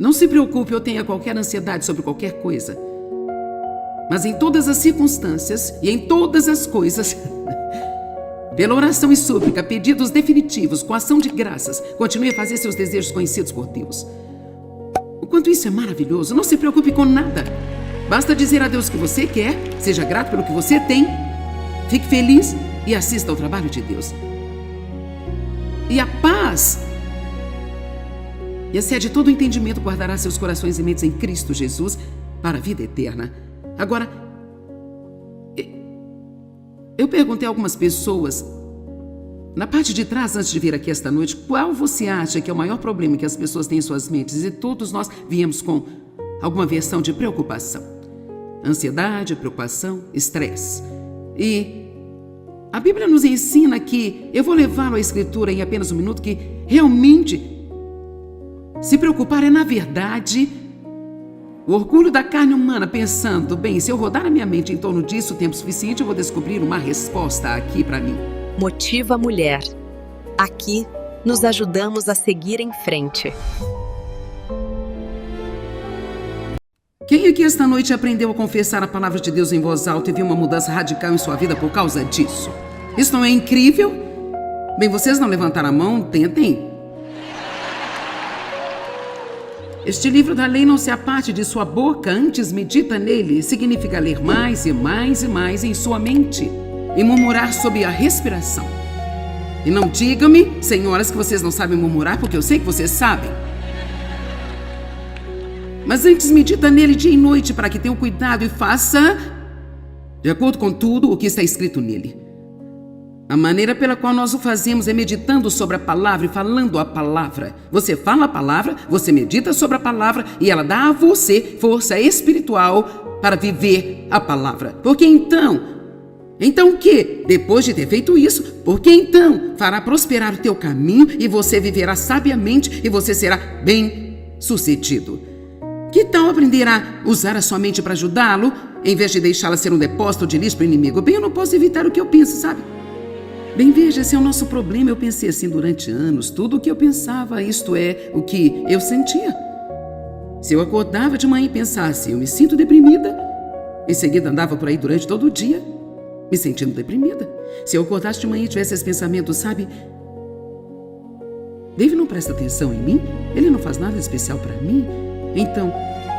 Não se preocupe ou tenha qualquer ansiedade sobre qualquer coisa. Mas em todas as circunstâncias e em todas as coisas, pela oração e súplica, pedidos definitivos, com ação de graças, continue a fazer seus desejos conhecidos por Deus. O quanto isso é maravilhoso, não se preocupe com nada. Basta dizer a Deus o que você quer, seja grato pelo que você tem, fique feliz e assista ao trabalho de Deus. E a paz, e excede todo o entendimento, guardará seus corações e mentes em Cristo Jesus para a vida eterna. Agora, eu perguntei a algumas pessoas, na parte de trás, antes de vir aqui esta noite, qual você acha que é o maior problema que as pessoas têm em suas mentes? E todos nós viemos com alguma versão de preocupação. Ansiedade, preocupação, estresse. E a Bíblia nos ensina que, eu vou levá-lo à Escritura em apenas um minuto, que realmente se preocupar é, na verdade, o orgulho da carne humana, pensando, bem, se eu rodar a minha mente em torno disso o tempo suficiente, eu vou descobrir uma resposta aqui para mim. Motiva a Mulher. Aqui, nos ajudamos a seguir em frente. Quem aqui esta noite aprendeu a confessar a palavra de Deus em voz alta e viu uma mudança radical em sua vida por causa disso? Isso não é incrível? Bem, vocês não levantaram a mão, tentem. Este livro da lei não se aparte de sua boca, antes medita nele. Significa ler mais e mais e mais em sua mente e murmurar sob a respiração. E não digam-me, senhoras, que vocês não sabem murmurar, porque eu sei que vocês sabem. Mas antes medita nele dia e noite para que tenham cuidado e faça de acordo com tudo o que está escrito nele. A maneira pela qual nós o fazemos é meditando sobre a palavra e falando a palavra. Você fala a palavra, você medita sobre a palavra e ela dá a você força espiritual para viver a palavra. Porque então o quê? Depois de ter feito isso, porque então fará prosperar o teu caminho e você viverá sabiamente e você será bem-sucedido. Que tal aprender a usar a sua mente para ajudá-lo, em vez de deixá-la ser um depósito de lixo para o inimigo? Bem, eu não posso evitar o que eu penso, sabe? Bem, veja, esse é o nosso problema. Eu pensei assim durante anos. Tudo o que eu pensava, isto é, o que eu sentia. Se eu acordava de manhã e pensasse, eu me sinto deprimida, em seguida andava por aí durante todo o dia, me sentindo deprimida. Se eu acordasse de manhã e tivesse esse pensamento, sabe, Dave não presta atenção em mim, ele não faz nada especial para mim, então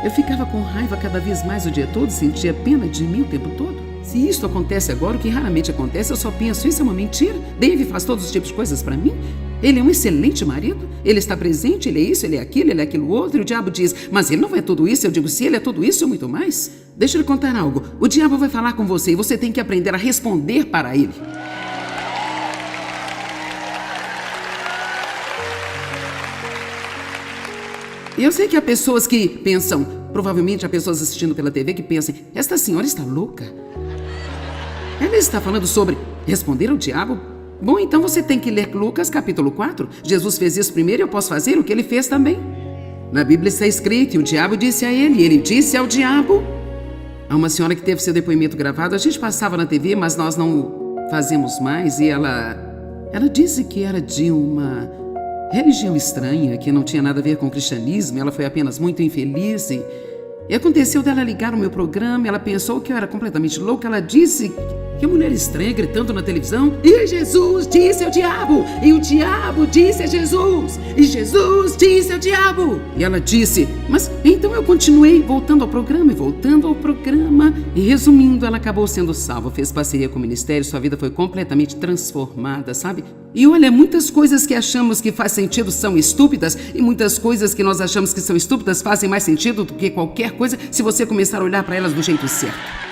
eu ficava com raiva cada vez mais o dia todo, sentia pena de mim o tempo todo. Se isso acontece agora, o que raramente acontece, eu só penso, isso é uma mentira. Dave faz todos os tipos de coisas para mim. Ele é um excelente marido, ele está presente, ele é isso, ele é aquilo outro. E o diabo diz, mas ele não é tudo isso. Eu digo, se ele é tudo isso e muito mais. Deixa eu lhe contar algo. O diabo vai falar com você e você tem que aprender a responder para ele. E eu sei que há pessoas que pensam, provavelmente há pessoas assistindo pela TV que pensam, esta senhora está louca. Ela está falando sobre responder ao diabo? Bom, então você tem que ler Lucas capítulo 4. Jesus fez isso primeiro e eu posso fazer o que ele fez também. Na Bíblia está escrito, e o diabo disse a ele, e ele disse ao diabo. Há uma senhora que teve seu depoimento gravado, a gente passava na TV, mas nós não fazemos mais, e ela disse que era de uma religião estranha, que não tinha nada a ver com o cristianismo, ela foi apenas muito infeliz e aconteceu dela ligar o meu programa, ela pensou que eu era completamente louca, ela disse que mulher estranha gritando na televisão, e Jesus disse ao diabo, e o diabo disse a Jesus, e Jesus disse ao diabo. E ela disse, mas então eu continuei voltando ao programa, e resumindo, ela acabou sendo salva, fez parceria com o ministério, sua vida foi completamente transformada, sabe? E olha, muitas coisas que achamos que faz sentido são estúpidas, e muitas coisas que nós achamos que são estúpidas fazem mais sentido do que qualquer coisa se você começar a olhar para elas do jeito certo.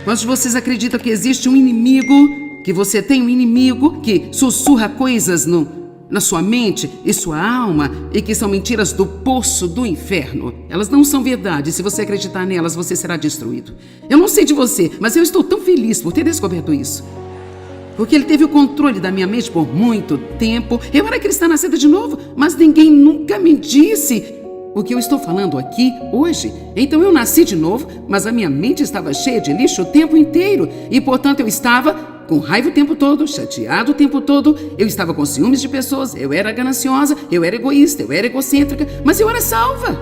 Quantos de vocês acreditam que existe um inimigo, que você tem um inimigo que sussurra coisas na sua mente e sua alma e que são mentiras do poço do inferno? Elas não são verdade. Se você acreditar nelas, você será destruído. Eu não sei de você, mas eu estou tão feliz por ter descoberto isso. Porque ele teve o controle da minha mente por muito tempo. Eu era cristã nascida de novo, mas ninguém nunca me disse o que eu estou falando aqui hoje. Então eu nasci de novo, mas a minha mente estava cheia de lixo o tempo inteiro. E portanto eu estava com raiva o tempo todo, chateado o tempo todo, eu estava com ciúmes de pessoas, eu era gananciosa, eu era egoísta, eu era egocêntrica, mas eu era salva.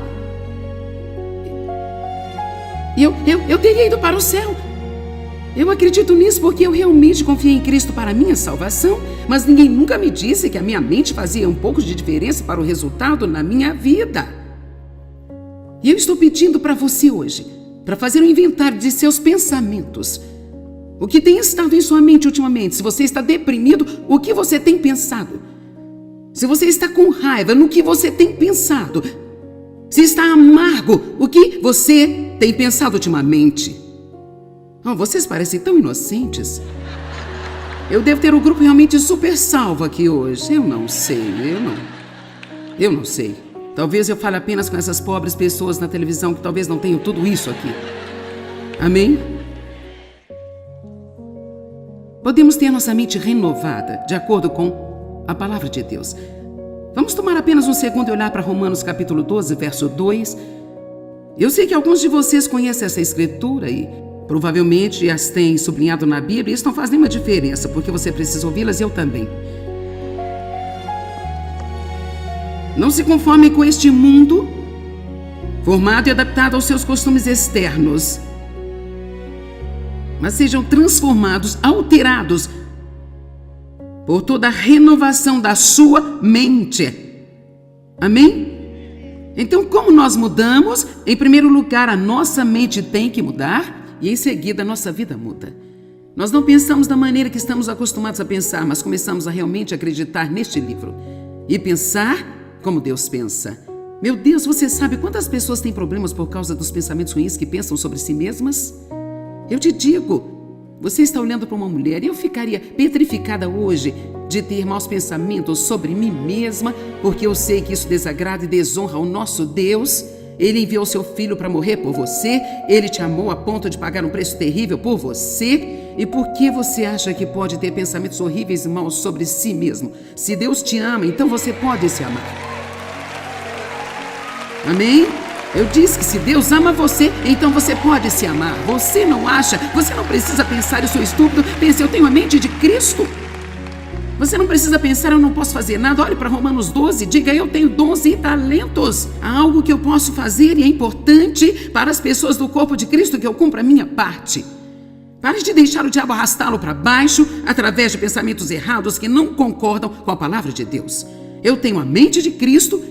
E eu teria ido para o céu. Eu acredito nisso porque eu realmente confiei em Cristo para a minha salvação, mas ninguém nunca me disse que a minha mente fazia um pouco de diferença para o resultado na minha vida. E eu estou pedindo para você hoje, para fazer um inventário de seus pensamentos. O que tem estado em sua mente ultimamente? Se você está deprimido, o que você tem pensado? Se você está com raiva, no que você tem pensado? Se está amargo, o que você tem pensado ultimamente? Oh, vocês parecem tão inocentes. Eu devo ter um grupo realmente super salvo aqui hoje. Eu não sei. Talvez eu fale apenas com essas pobres pessoas na televisão que talvez não tenham tudo isso aqui. Amém? Podemos ter nossa mente renovada, de acordo com a palavra de Deus. Vamos tomar apenas um segundo e olhar para Romanos capítulo 12, verso 2. Eu sei que alguns de vocês conhecem essa escritura e provavelmente as têm sublinhado na Bíblia. Isso não faz nenhuma diferença, porque você precisa ouvi-las e eu também. Não se conformem com este mundo, formado e adaptado aos seus costumes externos, mas sejam transformados, alterados por toda a renovação da sua mente. Amém? Então, como nós mudamos? Em primeiro lugar, a nossa mente tem que mudar e em seguida a nossa vida muda. Nós não pensamos da maneira que estamos acostumados a pensar, mas começamos a realmente acreditar neste livro e pensar como Deus pensa. Meu Deus, você sabe quantas pessoas têm problemas por causa dos pensamentos ruins que pensam sobre si mesmas? Eu te digo, você está olhando para uma mulher e eu ficaria petrificada hoje de ter maus pensamentos sobre mim mesma, porque eu sei que isso desagrada e desonra ao nosso Deus. Ele enviou seu filho para morrer por você, ele te amou a ponto de pagar um preço terrível por você. E por que você acha que pode ter pensamentos horríveis e maus sobre si mesmo? Se Deus te ama, então você pode se amar. Amém? Eu disse que se Deus ama você, então você pode se amar. Você não acha? Você não precisa pensar, eu sou estúpido. Pense, eu tenho a mente de Cristo. Você não precisa pensar, eu não posso fazer nada. Olhe para Romanos 12, diga, eu tenho dons e talentos. Há algo que eu posso fazer e é importante para as pessoas do corpo de Cristo que eu cumpra a minha parte. Pare de deixar o diabo arrastá-lo para baixo através de pensamentos errados que não concordam com a palavra de Deus. Eu tenho a mente de Cristo.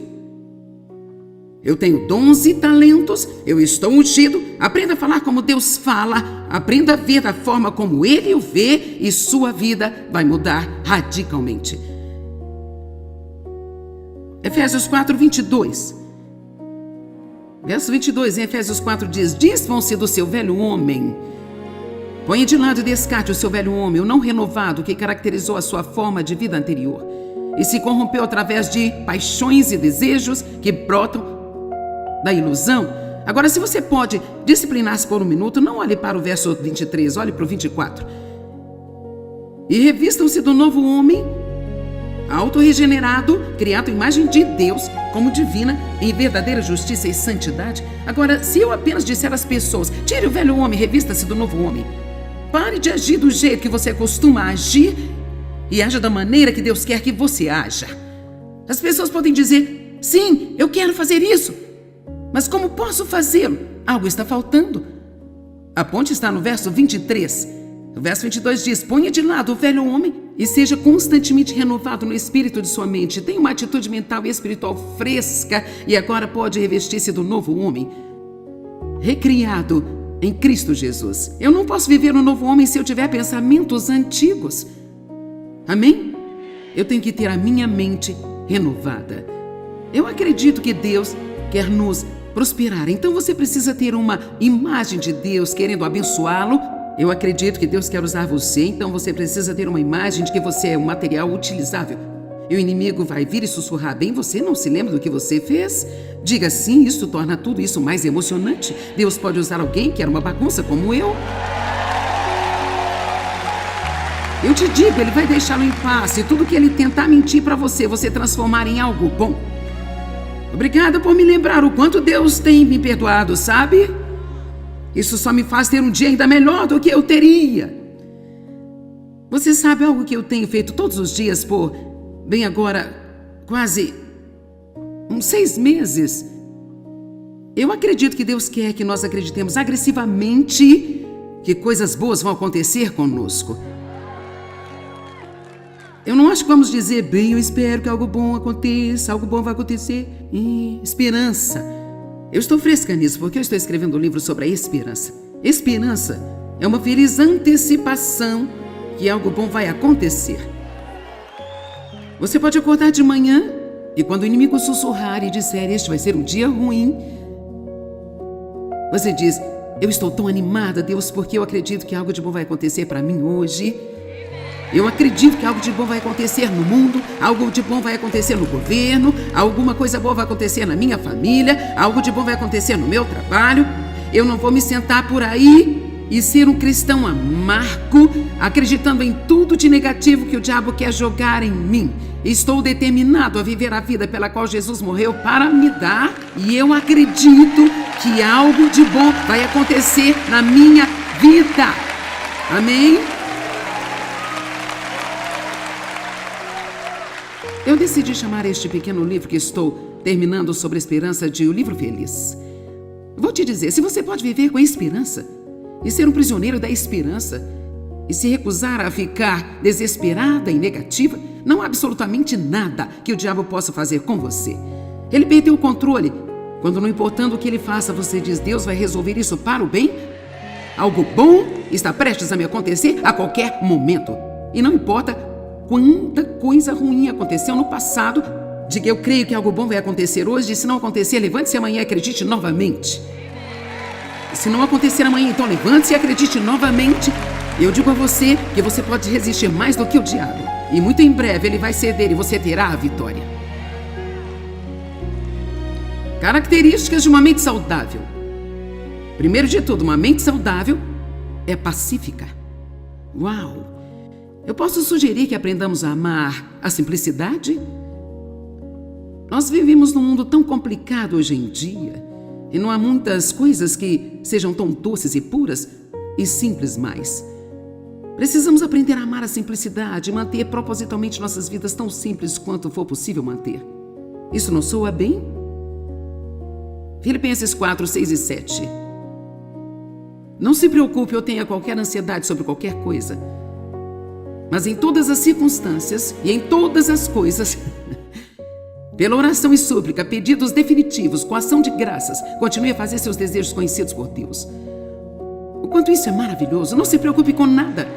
Eu tenho dons e talentos, eu estou ungido. Aprenda a falar como Deus fala, aprenda a ver da forma como Ele o vê e sua vida vai mudar radicalmente. Efésios 4, 22. Verso 22 em Efésios 4 diz: Desvam-se do seu velho homem. Ponha de lado e descarte o seu velho homem, o não renovado que caracterizou a sua forma de vida anterior e se corrompeu através de paixões e desejos que brotam da ilusão. Agora, se você pode disciplinar-se por um minuto, não olhe para o verso 23, olhe para o 24. E revistam-se do novo homem, auto-regenerado, criado à imagem de Deus, como divina, em verdadeira justiça e santidade. Agora, se eu apenas disser às pessoas, tire o velho homem, revista-se do novo homem. Pare de agir do jeito que você costuma agir e haja da maneira que Deus quer que você haja. As pessoas podem dizer, sim, eu quero fazer isso. Mas como posso fazê-lo? Algo está faltando. A ponte está no verso 23. O verso 22 diz, ponha de lado o velho homem e seja constantemente renovado no espírito de sua mente. Tenha uma atitude mental e espiritual fresca e agora pode revestir-se do novo homem, recriado em Cristo Jesus. Eu não posso viver no novo homem se eu tiver pensamentos antigos. Amém? Eu tenho que ter a minha mente renovada. Eu acredito que Deus quer nos prosperar. Então você precisa ter uma imagem de Deus querendo abençoá-lo. Eu acredito que Deus quer usar você, então você precisa ter uma imagem de que você é um material utilizável. E o inimigo vai vir e sussurrar bem, você não se lembra do que você fez? Diga sim, isso torna tudo isso mais emocionante. Deus pode usar alguém que era uma bagunça como eu. Eu te digo, ele vai deixá-lo em paz e tudo que ele tentar mentir para você, você transformar em algo bom. Obrigada por me lembrar o quanto Deus tem me perdoado, sabe? Isso só me faz ter um dia ainda melhor do que eu teria. Você sabe algo que eu tenho feito todos os dias por, bem agora, quase uns 6 meses? Eu acredito que Deus quer que nós acreditemos agressivamente que coisas boas vão acontecer conosco. Eu não acho que vamos dizer, bem, eu espero que algo bom aconteça, algo bom vai acontecer. Esperança. Eu estou fresca nisso porque eu estou escrevendo um livro sobre a esperança. Esperança é uma feliz antecipação que algo bom vai acontecer. Você pode acordar de manhã e quando o inimigo sussurrar e disser, este vai ser um dia ruim, você diz, eu estou tão animada, Deus, porque eu acredito que algo de bom vai acontecer para mim hoje. Eu acredito que algo de bom vai acontecer no mundo, algo de bom vai acontecer no governo, alguma coisa boa vai acontecer na minha família, algo de bom vai acontecer no meu trabalho. Eu não vou me sentar por aí e ser um cristão amargo, acreditando em tudo de negativo que o diabo quer jogar em mim. Estou determinado a viver a vida pela qual Jesus morreu para me dar e eu acredito que algo de bom vai acontecer na minha vida. Amém? Eu decidi chamar este pequeno livro que estou terminando sobre esperança de O Livro Feliz. Vou te dizer, se você pode viver com a esperança e ser um prisioneiro da esperança e se recusar a ficar desesperada e negativa, não há absolutamente nada que o diabo possa fazer com você. Ele perdeu o controle. Quando não importando o que ele faça, você diz, Deus vai resolver isso para o bem? Algo bom está prestes a me acontecer a qualquer momento. E não importa quanta coisa ruim aconteceu no passado, diga, eu creio que algo bom vai acontecer hoje, e se não acontecer, levante-se amanhã e acredite novamente. Se não acontecer amanhã, então levante-se e acredite novamente. Eu digo a você que você pode resistir mais do que o diabo. E muito em breve ele vai ceder e você terá a vitória. Características de uma mente saudável. Primeiro de tudo, uma mente saudável é pacífica. Uau! Eu posso sugerir que aprendamos a amar a simplicidade? Nós vivemos num mundo tão complicado hoje em dia e não há muitas coisas que sejam tão doces e puras e simples mais. Precisamos aprender a amar a simplicidade e manter propositalmente nossas vidas tão simples quanto for possível manter. Isso não soa bem? Filipenses 4, 6 e 7. Não se preocupe ou tenha qualquer ansiedade sobre qualquer coisa, mas em todas as circunstâncias e em todas as coisas, pela oração e súplica, pedidos definitivos, com ação de graças, continue a fazer seus desejos conhecidos por Deus. O quanto isso é maravilhoso, não se preocupe com nada.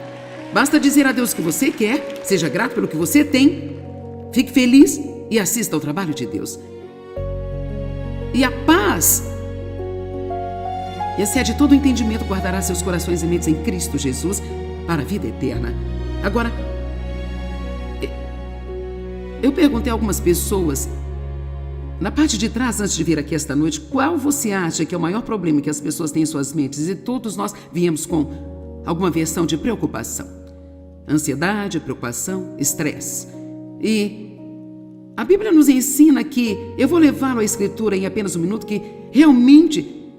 Basta dizer a Deus o que você quer, seja grato pelo que você tem, fique feliz e assista ao trabalho de Deus. E a paz, e excede todo o entendimento, guardará seus corações e mentes em Cristo Jesus para a vida eterna. Agora, eu perguntei a algumas pessoas, na parte de trás, antes de vir aqui esta noite, qual você acha que é o maior problema que as pessoas têm em suas mentes? E todos nós viemos com alguma versão de preocupação. Ansiedade, preocupação, estresse. E a Bíblia nos ensina que, eu vou levá-lo à Escritura em apenas um minuto, que realmente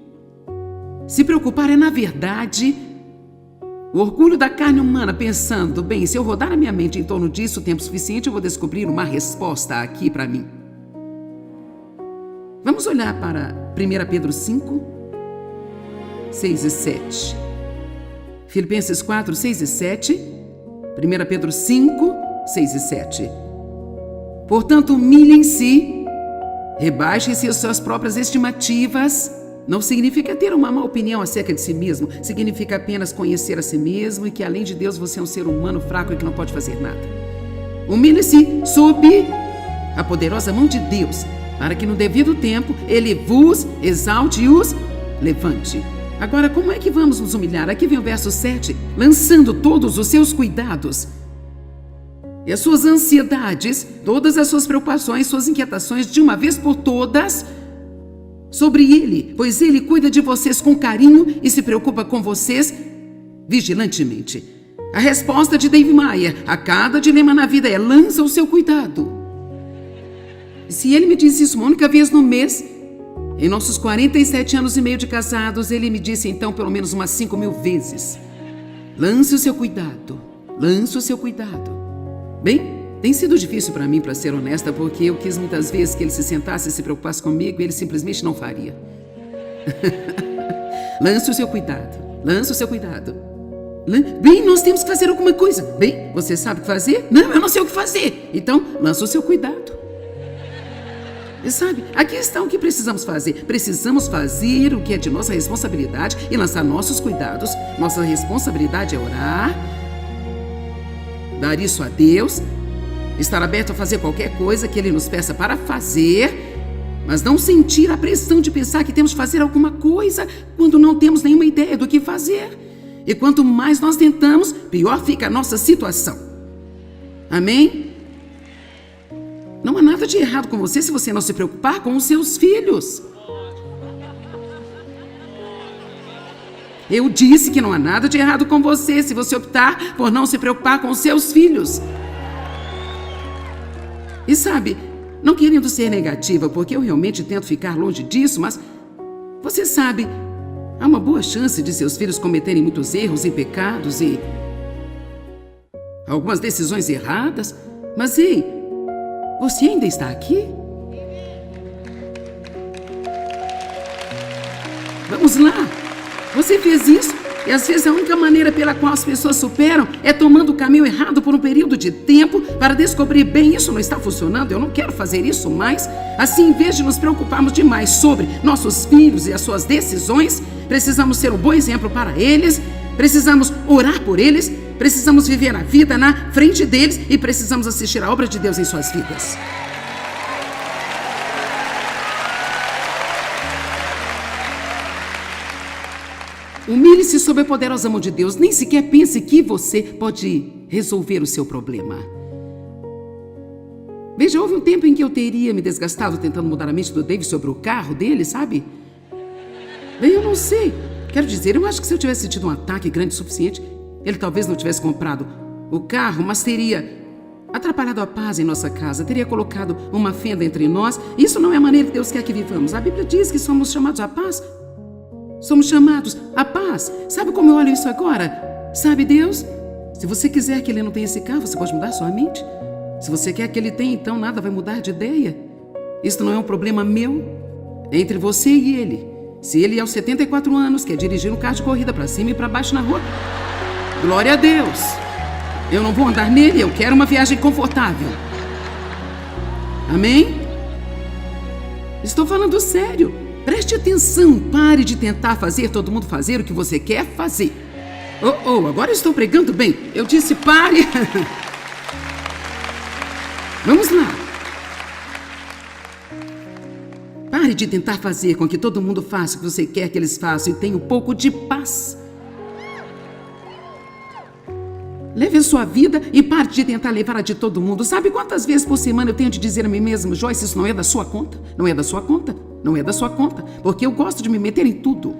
se preocupar é, na verdade, o orgulho da carne humana, pensando, bem, se eu rodar a minha mente em torno disso o tempo suficiente, eu vou descobrir uma resposta aqui para mim. Vamos olhar para 1 Pedro 5, 6 e 7. Filipenses 4, 6 e 7. 1 Pedro 5, 6 e 7. Portanto, humilhem-se, rebaixem-se as suas próprias estimativas. Não significa ter uma má opinião acerca de si mesmo. Significa apenas conhecer a si mesmo e que, além de Deus, você é um ser humano fraco e que não pode fazer nada. Humilhe-se sob a poderosa mão de Deus, para que no devido tempo Ele vos exalte e os levante. Agora, como é que vamos nos humilhar? Aqui vem o verso 7. Lançando todos os seus cuidados e as suas ansiedades, todas as suas preocupações, suas inquietações, de uma vez por todas, sobre Ele, pois Ele cuida de vocês com carinho e se preocupa com vocês vigilantemente. A resposta de Dave Maia a cada dilema na vida é: lança o seu cuidado. Se ele me disse isso uma única vez no mês, em nossos 47 anos e meio de casados, ele me disse então pelo menos umas 5.000 vezes: lance o seu cuidado. lance o seu cuidado. Bem, tem sido difícil para mim, para ser honesta, porque eu quis muitas vezes que ele se sentasse e se preocupasse comigo e ele simplesmente não faria. Lance o seu cuidado. Lance o seu cuidado. Bem, nós temos que fazer alguma coisa. Bem, você sabe o que fazer? Não, eu não sei o que fazer. Então, lança o seu cuidado. E sabe, aqui está o que precisamos fazer. Precisamos fazer o que é de nossa responsabilidade e lançar nossos cuidados. Nossa responsabilidade é orar, dar isso a Deus, estar aberto a fazer qualquer coisa que Ele nos peça para fazer, mas não sentir a pressão de pensar que temos que fazer alguma coisa quando não temos nenhuma ideia do que fazer. E quanto mais nós tentamos, pior fica a nossa situação. Amém? Não há nada de errado com você se você não se preocupar com os seus filhos. Eu disse que não há nada de errado com você se você optar por não se preocupar com os seus filhos. E sabe, não querendo ser negativa, porque eu realmente tento ficar longe disso, mas você sabe, há uma boa chance de seus filhos cometerem muitos erros e pecados e algumas decisões erradas. Mas ei, você ainda está aqui? Vamos lá. Você fez isso e às vezes a única maneira pela qual as pessoas superam é tomando o caminho errado por um período de tempo para descobrir bem, isso não está funcionando, eu não quero fazer isso mais. Assim, em vez de nos preocuparmos demais sobre nossos filhos e as suas decisões, precisamos ser um bom exemplo para eles, precisamos orar por eles, precisamos viver a vida na frente deles e precisamos assistir a obra de Deus em suas vidas. Humilhe-se sob a poderosa mão de Deus. Nem sequer pense que você pode resolver o seu problema. Veja, houve um tempo em que eu teria me desgastado tentando mudar a mente do David sobre o carro dele, sabe? Bem, eu não sei. Quero dizer, eu acho que se eu tivesse tido um ataque grande o suficiente, ele talvez não tivesse comprado o carro, mas teria atrapalhado a paz em nossa casa, teria colocado uma fenda entre nós. Isso não é a maneira que Deus quer que vivamos. A Bíblia diz que somos chamados à paz. Somos chamados à paz. Sabe como eu olho isso agora? Sabe, Deus? Se você quiser que ele não tenha esse carro, você pode mudar sua mente. Se você quer que ele tenha, então nada vai mudar de ideia. Isso não é um problema meu. É entre você e ele. Se ele, aos 74 anos, quer dirigir um carro de corrida para cima e para baixo na rua, glória a Deus. Eu não vou andar nele, eu quero uma viagem confortável. Amém? Estou falando sério. Preste atenção, pare de tentar fazer todo mundo fazer o que você quer fazer. Agora eu estou pregando bem. Eu disse pare. Vamos lá. Pare de tentar fazer com que todo mundo faça o que você quer que eles façam e tenha um pouco de paz. Leve a sua vida e pare de tentar levar a de todo mundo. Sabe quantas vezes por semana eu tenho de dizer a mim mesmo, Joyce, isso não é da sua conta, não é da sua conta. Não é da sua conta, porque eu gosto de me meter em tudo.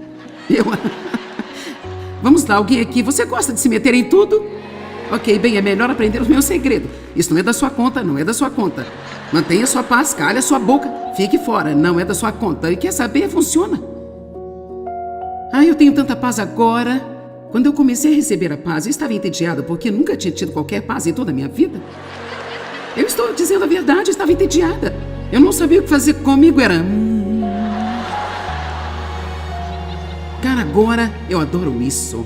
Vamos lá, alguém aqui, você gosta de se meter em tudo? Ok, bem, é melhor aprender o meu segredo. Isso não é da sua conta, não é da sua conta. Mantenha sua paz, calhe a sua boca, fique fora, não é da sua conta. E quer saber? Funciona. Eu tenho tanta paz agora. Quando eu comecei a receber a paz, eu estava entediada, porque nunca tinha tido qualquer paz em toda a minha vida. Eu estou dizendo a verdade, eu estava entediada. Eu não sabia o que fazer comigo, era... Cara, agora eu adoro isso.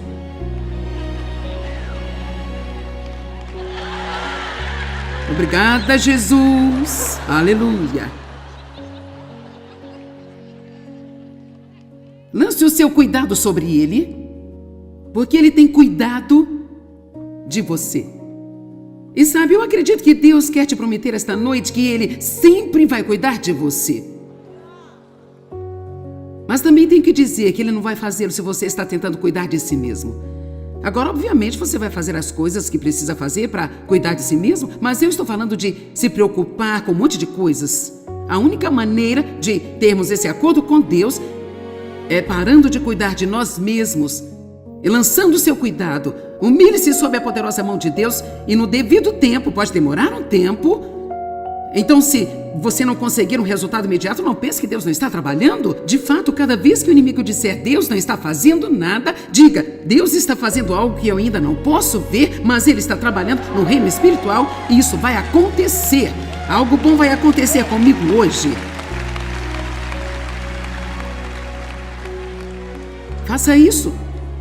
Obrigada, Jesus. Aleluia. Lance o seu cuidado sobre ele, porque ele tem cuidado de você. E sabe, eu acredito que Deus quer te prometer esta noite que ele sempre vai cuidar de você. Mas também tem que dizer que ele não vai fazê-lo se você está tentando cuidar de si mesmo. Agora, obviamente, você vai fazer as coisas que precisa fazer para cuidar de si mesmo, mas eu estou falando de se preocupar com um monte de coisas. A única maneira de termos esse acordo com Deus é parando de cuidar de nós mesmos e lançando o seu cuidado. Humilhe-se sob a poderosa mão de Deus e no devido tempo, pode demorar um tempo, Então, se você não conseguir um resultado imediato, não pense que Deus não está trabalhando. De fato, cada vez que o inimigo disser Deus não está fazendo nada, diga, Deus está fazendo algo que eu ainda não posso ver, mas Ele está trabalhando no reino espiritual e isso vai acontecer. Algo bom vai acontecer comigo hoje. Faça isso.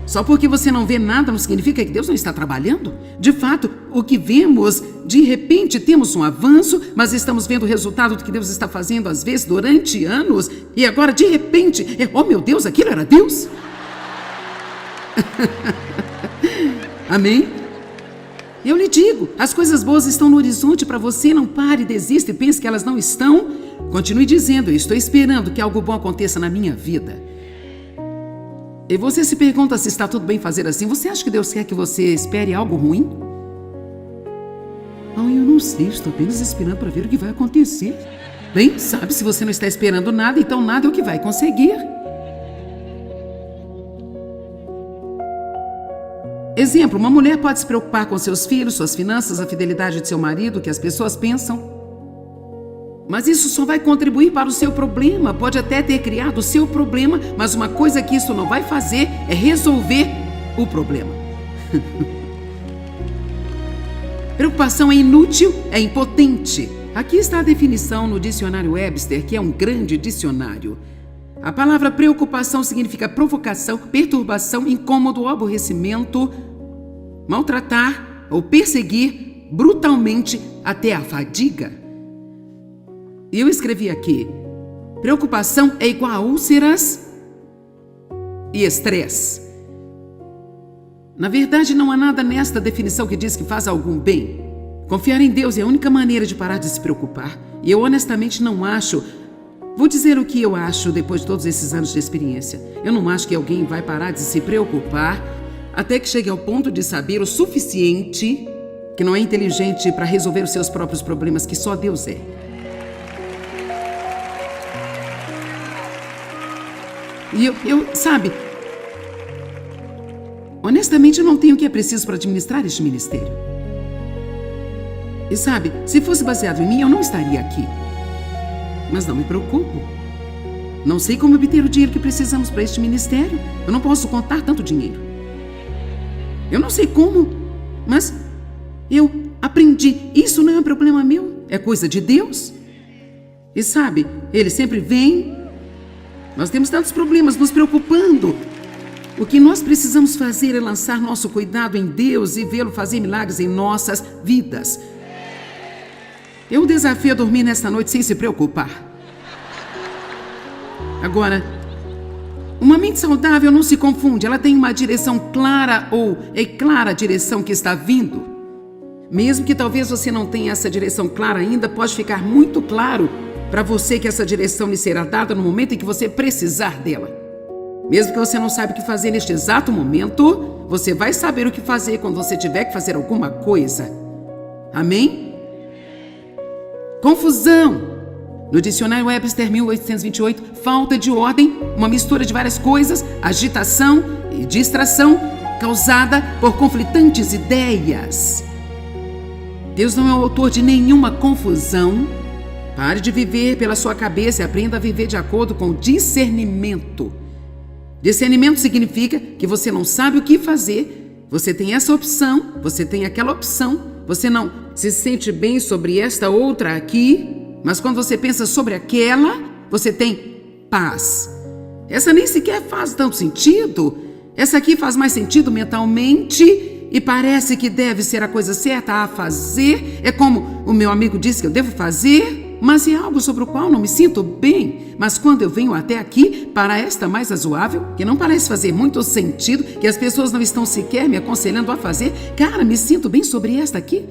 Só porque você não vê nada não significa que Deus não está trabalhando. De fato, o que vemos, de repente temos um avanço, mas estamos vendo o resultado do que Deus está fazendo, às vezes, durante anos, e agora, de repente, oh meu Deus, aquilo era Deus? Amém? Eu lhe digo, as coisas boas estão no horizonte para você, não pare, desista e pense que elas não estão. Continue dizendo, eu estou esperando que algo bom aconteça na minha vida. E você se pergunta se está tudo bem fazer assim. Você acha que Deus quer que você espere algo ruim? Não, eu não sei. Estou apenas esperando para ver o que vai acontecer. Bem, sabe, se você não está esperando nada, então nada é o que vai conseguir. Exemplo, uma mulher pode se preocupar com seus filhos, suas finanças, a fidelidade de seu marido, o que as pessoas pensam. Mas isso só vai contribuir para o seu problema. Pode até ter criado o seu problema, mas uma coisa que isso não vai fazer é resolver o problema. Preocupação é inútil, é impotente. Aqui está a definição no dicionário Webster, que é um grande dicionário. A palavra preocupação significa provocação, perturbação, incômodo, aborrecimento, maltratar ou perseguir brutalmente até a fadiga. E eu escrevi aqui, preocupação é igual a úlceras e estresse. Na verdade, não há nada nesta definição que diz que faz algum bem. Confiar em Deus é a única maneira de parar de se preocupar. E eu honestamente não acho... Vou dizer o que eu acho depois de todos esses anos de experiência. Eu não acho que alguém vai parar de se preocupar até que chegue ao ponto de saber o suficiente que não é inteligente para resolver os seus próprios problemas, que só Deus é. E sabe, honestamente eu não tenho o que é preciso para administrar este ministério. E sabe, se fosse baseado em mim, eu não estaria aqui. Mas não me preocupo. Não sei como obter o dinheiro que precisamos para este ministério. Eu não posso contar tanto dinheiro. Eu não sei como, mas eu aprendi. Isso não é um problema meu, é coisa de Deus. E sabe, Ele sempre vem. Nós temos tantos problemas nos preocupando. O que nós precisamos fazer é lançar nosso cuidado em Deus e vê-lo fazer milagres em nossas vidas. Eu desafio a dormir nesta noite sem se preocupar. Agora, uma mente saudável não se confunde. Ela tem uma direção clara ou é clara a direção que está vindo. Mesmo que talvez você não tenha essa direção clara ainda, pode ficar muito claro para você que essa direção lhe será dada no momento em que você precisar dela. Mesmo que você não saiba o que fazer neste exato momento, você vai saber o que fazer quando você tiver que fazer alguma coisa. Amém? Confusão. No dicionário Webster 1828, falta de ordem, uma mistura de várias coisas, agitação e distração causada por conflitantes ideias. Deus não é o autor de nenhuma confusão. Pare de viver pela sua cabeça e aprenda a viver de acordo com discernimento. Discernimento significa que você não sabe o que fazer, você tem essa opção, você tem aquela opção, você não se sente bem sobre esta outra aqui, mas quando você pensa sobre aquela, você tem paz. Essa nem sequer faz tanto sentido, essa aqui faz mais sentido mentalmente e parece que deve ser a coisa certa a fazer, é como o meu amigo disse que eu devo fazer, mas é algo sobre o qual não me sinto bem. Mas quando eu venho até aqui, para esta mais razoável, que não parece fazer muito sentido, que as pessoas não estão sequer me aconselhando a fazer, cara, me sinto bem sobre esta aqui.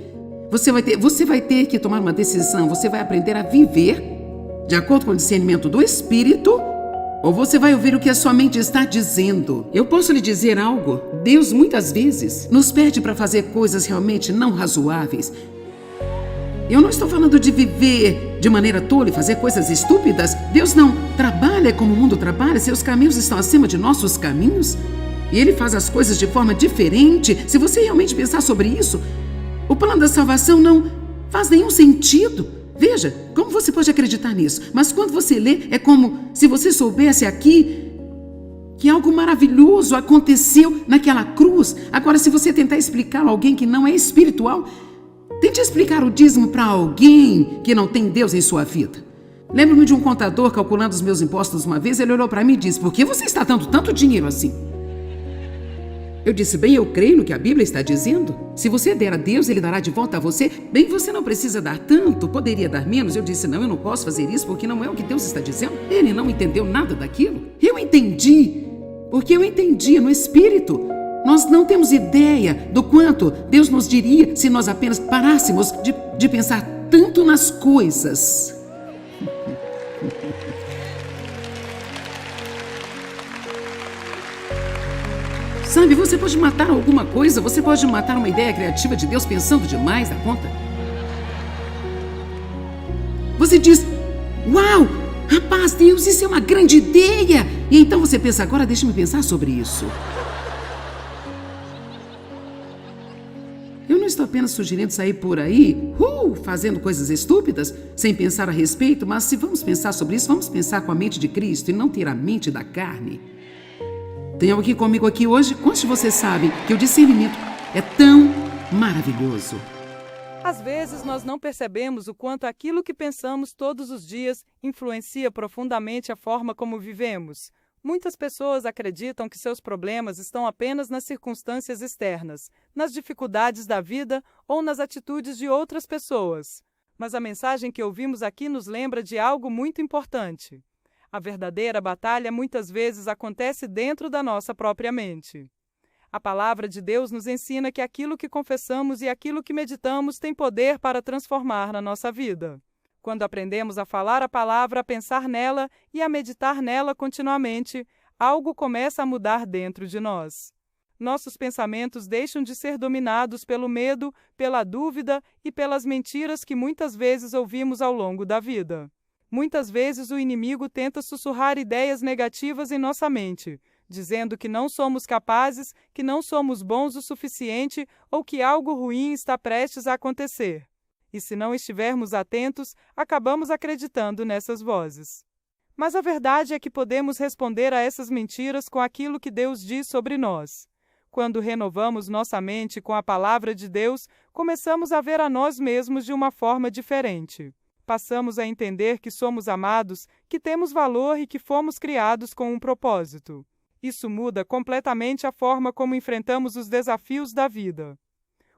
Você vai ter que tomar uma decisão, você vai aprender a viver de acordo com o discernimento do Espírito, ou você vai ouvir o que a sua mente está dizendo. Eu posso lhe dizer algo? Deus muitas vezes nos pede para fazer coisas realmente não razoáveis. Eu não estou falando de viver de maneira tola e fazer coisas estúpidas. Deus não trabalha como o mundo trabalha. Seus caminhos estão acima de nossos caminhos. E Ele faz as coisas de forma diferente. Se você realmente pensar sobre isso, o plano da salvação não faz nenhum sentido. Veja, como você pode acreditar nisso? Mas quando você lê, é como se você soubesse aqui que algo maravilhoso aconteceu naquela cruz. Agora, se você tentar explicar a alguém que não é espiritual, tente explicar o dízimo para alguém que não tem Deus em sua vida. Lembro-me de um contador calculando os meus impostos uma vez. Ele olhou para mim e disse: por que você está dando tanto dinheiro assim? Eu disse: bem, eu creio no que a Bíblia está dizendo. Se você der a Deus, Ele dará de volta a você. Bem, você não precisa dar tanto, poderia dar menos. Eu disse: não, eu não posso fazer isso porque não é o que Deus está dizendo. Ele não entendeu nada daquilo. Eu entendi, porque eu entendi no Espírito. Nós não temos ideia do quanto Deus nos diria se nós apenas parássemos de pensar tanto nas coisas. Sabe, você pode matar alguma coisa, você pode matar uma ideia criativa de Deus pensando demais da conta. Você diz: uau, rapaz, Deus, isso é uma grande ideia. E então você pensa: agora deixa-me pensar sobre isso. Eu não estou apenas sugerindo sair por aí, fazendo coisas estúpidas, sem pensar a respeito, mas se vamos pensar sobre isso, vamos pensar com a mente de Cristo e não ter a mente da carne. Tem alguém comigo aqui hoje? Quantos de vocês sabem que o discernimento é tão maravilhoso? Às vezes nós não percebemos o quanto aquilo que pensamos todos os dias influencia profundamente a forma como vivemos. Muitas pessoas acreditam que seus problemas estão apenas nas circunstâncias externas, nas dificuldades da vida ou nas atitudes de outras pessoas. Mas a mensagem que ouvimos aqui nos lembra de algo muito importante. A verdadeira batalha muitas vezes acontece dentro da nossa própria mente. A palavra de Deus nos ensina que aquilo que confessamos e aquilo que meditamos tem poder para transformar na nossa vida. Quando aprendemos a falar a palavra, a pensar nela e a meditar nela continuamente, algo começa a mudar dentro de nós. Nossos pensamentos deixam de ser dominados pelo medo, pela dúvida e pelas mentiras que muitas vezes ouvimos ao longo da vida. Muitas vezes o inimigo tenta sussurrar ideias negativas em nossa mente, dizendo que não somos capazes, que não somos bons o suficiente ou que algo ruim está prestes a acontecer. E se não estivermos atentos, acabamos acreditando nessas vozes. Mas a verdade é que podemos responder a essas mentiras com aquilo que Deus diz sobre nós. Quando renovamos nossa mente com a palavra de Deus, começamos a ver a nós mesmos de uma forma diferente. Passamos a entender que somos amados, que temos valor e que fomos criados com um propósito. Isso muda completamente a forma como enfrentamos os desafios da vida.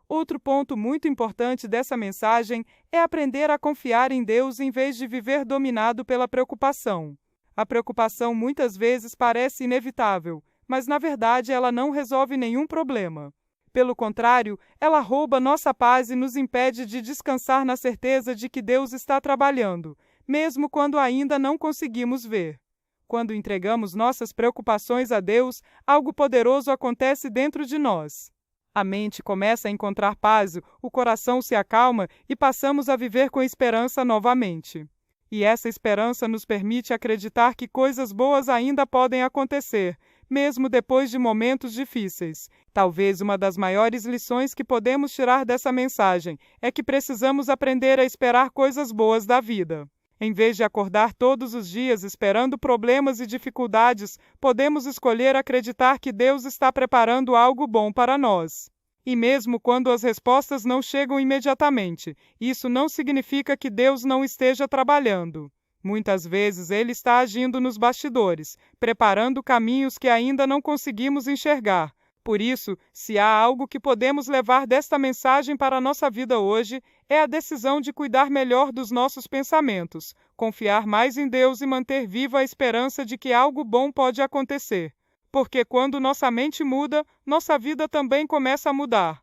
Outro ponto muito importante dessa mensagem é aprender a confiar em Deus em vez de viver dominado pela preocupação. A preocupação muitas vezes parece inevitável, mas na verdade ela não resolve nenhum problema. Pelo contrário, ela rouba nossa paz e nos impede de descansar na certeza de que Deus está trabalhando, mesmo quando ainda não conseguimos ver. Quando entregamos nossas preocupações a Deus, algo poderoso acontece dentro de nós. A mente começa a encontrar paz, o coração se acalma e passamos a viver com esperança novamente. E essa esperança nos permite acreditar que coisas boas ainda podem acontecer, mesmo depois de momentos difíceis. Talvez uma das maiores lições que podemos tirar dessa mensagem é que precisamos aprender a esperar coisas boas da vida. Em vez de acordar todos os dias esperando problemas e dificuldades, podemos escolher acreditar que Deus está preparando algo bom para nós. E mesmo quando as respostas não chegam imediatamente, isso não significa que Deus não esteja trabalhando. Muitas vezes Ele está agindo nos bastidores, preparando caminhos que ainda não conseguimos enxergar. Por isso, se há algo que podemos levar desta mensagem para a nossa vida hoje, é a decisão de cuidar melhor dos nossos pensamentos, confiar mais em Deus e manter viva a esperança de que algo bom pode acontecer. Porque quando nossa mente muda, nossa vida também começa a mudar.